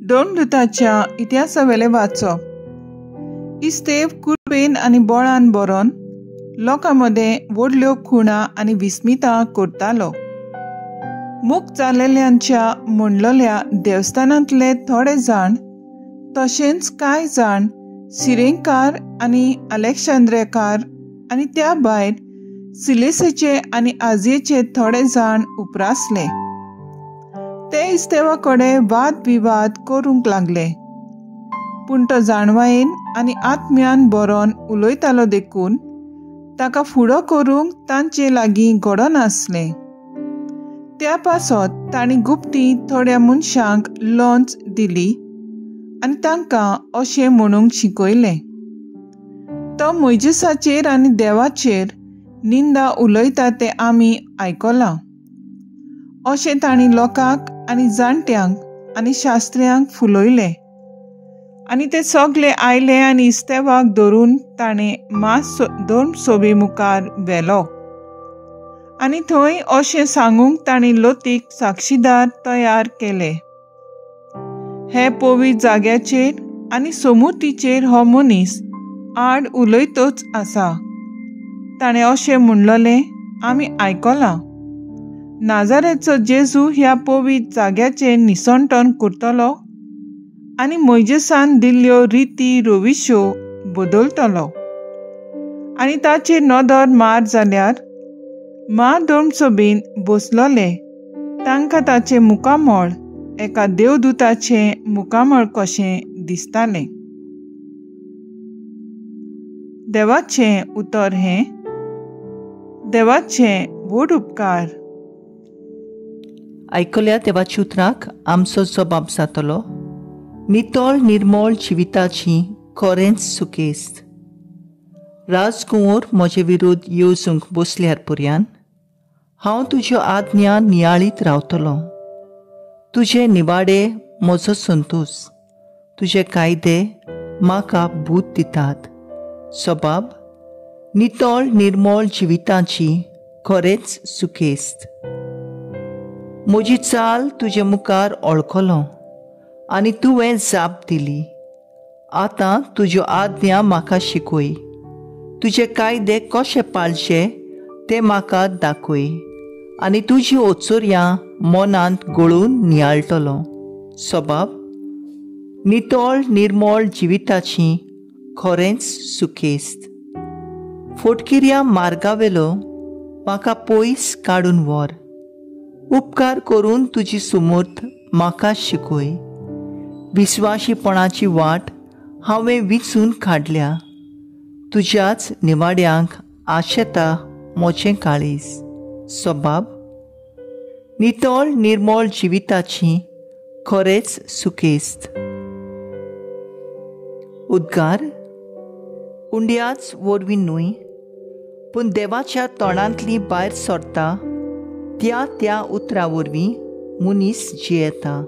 दोन दुताच्या इतिहासावेले वाचप. इस्तेव कुरबेन आनी बोळान बरोन लोकां मदें व्हडल्यो खुणा आनी विस्मितां करतालो. मूक जाल्लेल्यांच्या म्हणलोल्या देवस्थानांतले थोडे जाण, तशेंच कांय जाण सिरेंकार आनी अलेक्सांद्रियकार आनी त्या भायर सिलेसीचे आनी आजियेचे थोडे जाण उपरासले. ते इस्तेवा कडेन वाद विवाद करूंक लागले. पूण तो जाणवायेन आनी आत्म्यान बरोन उलयतालो देखून ताका फुडो करूंक तांचे लागीं घडो नासलें. त्या पासत तांणी गुप्ती थोड्या मनशांक लोंच दिली आनी तांकां अशें म्हणूंक शिकयलें, तो मोइजेसाचेर आनी देवाचेर निंदा उलयता तें आमी आयकलां. अशें तांणी लोकांक आनी जाणट्यांक आनी शास्त्र्यांक फुलयलें. आनी ते सगळे आयले आनी इस्तेवाक धरून ताणें दोन सोबी मुखार व्हेलो. आनी थंय अशें सांगूंक तांणी लोतीक साक्षीदार तयार केले. हे पवित्र जाग्याचेर आनी समूर्तीचेर हो मनीस आड उलयतोच आसा. ताणें अशें म्हणलोलें आमी आयकलां. नाजारेचो जेजू ह्या पवित्र जाग्याचें निसंटन करतलो आनी मोइजेसान दिल्ल्यो रिती रोविश्यो बदलतलो. आनी ताचेर नदर मार जाल्यार दोन सोबीन बसलोले तांकां ताचें मुखामळ एका देवदूताचें मुखामळ कशें दिसतालें. देवाचें उतर हें. देवाचें व्हड उपकार. आयकल्या देवाच्या उतराक आमचो जबाब जातलो. नितळ निर्मळ जिविताची खरेंच सुकेस्त. राजकुंवर म्हजे विरोध येवजूंक बसल्यार पर्यान हांव तुज्यो आज्ञा नियाळीत रावतलो. तुजे निवाडे म्हजो संतोश. तुजे कायदे म्हाका बूत दितात. सबाब. नितळ निर्मळ जिविताची खरेंच सुकेस्त. म्हजी चाल तुजे मुखार ओळखलो आनी तुवें जाप दिली. आतां तुज्यो आज्ञा म्हाका शिकय. तुजे कायदे कशे पाळचे ते म्हाका दाखय आनी तुजी ओचोऱ्यां मनांत गळून नियाळटलो. सबाब. नितळ निर्मळ जिविताची खरेंच सुकेस्त. फोटकिऱ्या मार्गावेलो म्हाका पयस काडून व्हर. उपकार करून तुजी सुमूर्त म्हाका शिकय. विस्वाशीपणाची वाट हांवें विचून काडल्या. तुज्याच निवाड्यांक आशेता मोचें काळीज. सबाब. नितळ निर्मळ जिविताची खरेंच सुकेस्त. उद्गार. उंड्याच वरवीं न्हय पूण देवाच्या तोंडांतली भायर सरता त्या उतरा वरवीं मनीस जियेता.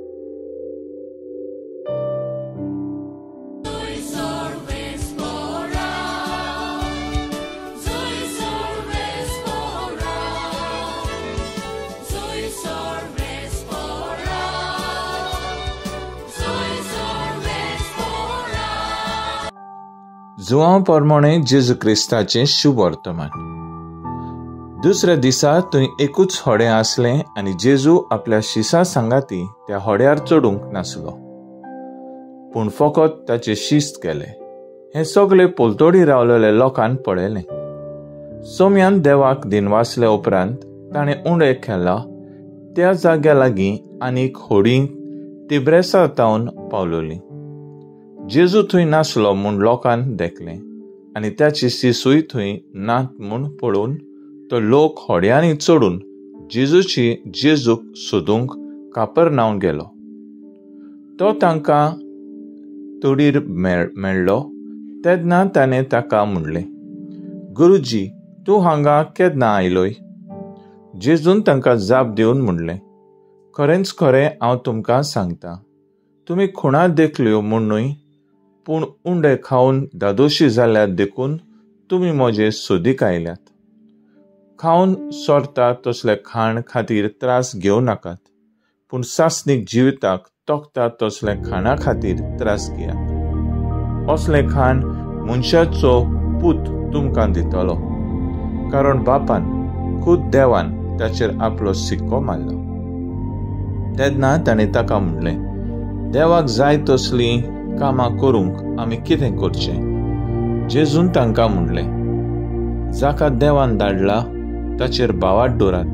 जुआंव पोरमोणे जेजू क्रिस्ताचें शुभ वर्तमान. दुसऱ्या दिसा थंय एकूच होडें आसलें आनी जेजू आपल्या शिसा सांगाती त्या होड्यार चडूंक नासलो, पूण फकत ताचे शिस्त केले. हें सगळें पोलतोडी रावलेल्या लोकांन पळयलें. सोम्यान देवाक दिनवासले उपरांत ताणें उणें केला त्या जाग्या लागीं आनीक होडी तिब्रेसा तावन पावलोली. जेजू थंय नासलो म्हूण लोकांन देखलें आनी त्याची शिसूय थंय नात म्हूण पळोवन तो लोक होड्यांनी चडून जेजूक सोदूंक कापरनाऊम गेलो. तो तांकां तोडीर मेळ्ळो तेन्ना ताणें ताका म्हणलें, गुरुजी, तूं हांगा केन्ना आयलोय? जेजून तांकां जाप दिवन म्हणलें, खरेंच खरें हांव तुमकां सांगतां, तुमी खुणा देखल्यो म्हूण न्हय पूण उंडे खावन दादोशी जाल्यात देखून तुमी म्हजे सोदीक आयल्यात. खावन सोरता तसले खाण खातीर त्रास घेवं नाकात, पूण सासनीक जिविताक तोखता तसलें खाणा खातीर त्रास घेयात. असलें खाण मनशाचो पूत तुमकां दितलो, कारण बापान खुद देवान ताचेर आपलो सिक्को मारलो. तेन्ना ताणें ताका म्हणलें, देवाक जाय तसलीं कामां करूंक आमी कितें करचें? जेजून तांकां म्हणलें, जाका देवान धाडला ताचेर बावाट दवरात,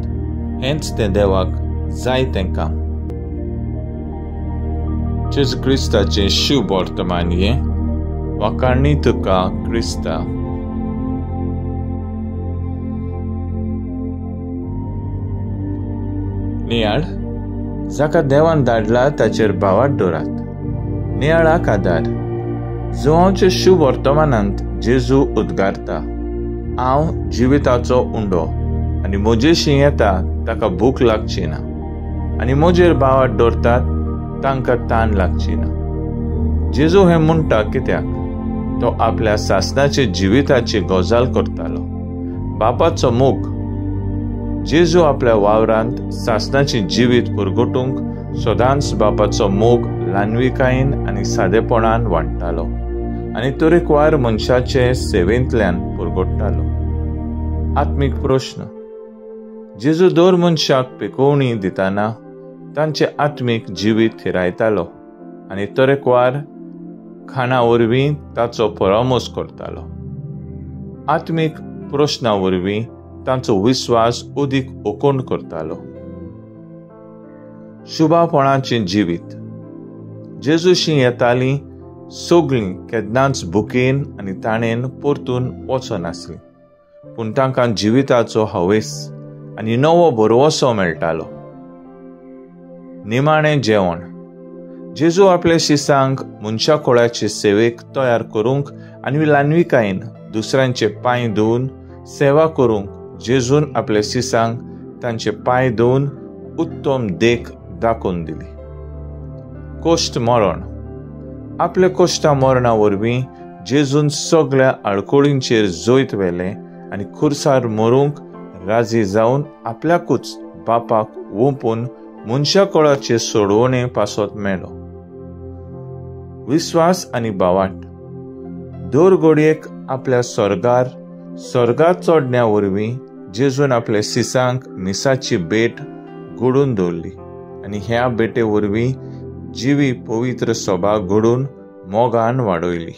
हेंच तें देवाक जाय तें काम. जेजू क्रिस्ताचें शुभ वर्तमान हें. वाखाणणी तुका क्रिस्ता. नियाळ, जाका देवान धाडला ताचेर बावाट दवरात. नियाळाक आदार. जुवांवच्या शुभ वर्तमानांत जेजू उद्गारता, हांव जिविताचो उंडो, आनी म्हजेशी येता ताका भूक लागची ना, आनी म्हजेर बावाट दवरतात तांकां ताण लागची ना. जेजू हें म्हणटा कित्याक? तो आपल्या सासणाचे जिविताची गजाल करतालो. बापाचो मोग. जेजू आपल्या वावरांत सासणाची जिवीत पुरगटूंक सदांच बापाचो मोग ल्हानविकायेन आनी सादेपणान वाडटालो आनी तरेकवार मनशाचे सेवेंतल्यान पुरगटतालो. आत्मीक प्रश्न. जेजू दर मनशाक पिकोवणी दितना तांचे आत्मीक जिवीत थिरायतालो आनी तरेकवार खाणा वरवीं ताचो परामोस करतालो. आत्मीक प्रश्ना वरवीं तांचो विस्वास उदीक ओकोण करतालो. शुभापणाचें जिवीत. जेजूशी येतालीं सगळीं केन्नाच भुकेन आनी ताणेन परतून वचनासलीं, पूण तांकां जिविताचो हवेस आनी नवो भरवोसो मेळटालो. निमाणें जेवण. जेजू आपल्या शिसांक मनशा कुळाचे सेवेक तयार करूंक आनी ल्हानविकायेन दुसऱ्यांचे पांय धुवन सेवा करूंक जेजून आपल्या शिसांक तांचे पांय धुवन उत्तम देख दाखोवन दिली. कोश्ट मरण. आपल्या कोश्टा मरणा वरवीं जेजून सगळ्या आडकोळींचेर जोयत व्हेलें आनी खुर्सार मरूंक राजी जावन आपल्याकूच बापाक ओंपून मनशा कुळाचे सोडवणे पासत मेलो. विस्वास आनी बावाट. दर घडयेक आपल्या स्वर्गार चडण्या वरवीं जेजून आपल्या शिसांक मिसाची भेट घडून दवरली आनी ह्या भेटे वरवीं जिवी पवित्र सभा घडून मोगान वाडयली.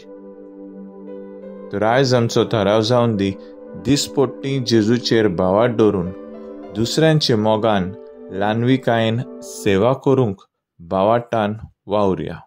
तर आयज आमचो थाराव जावन दी, दिसपट्टी जेजूचेर बावाट दवरून दुसऱ्यांचे मोगान ल्हानविकायेन सेवा करूंक बावाटान वावुरया.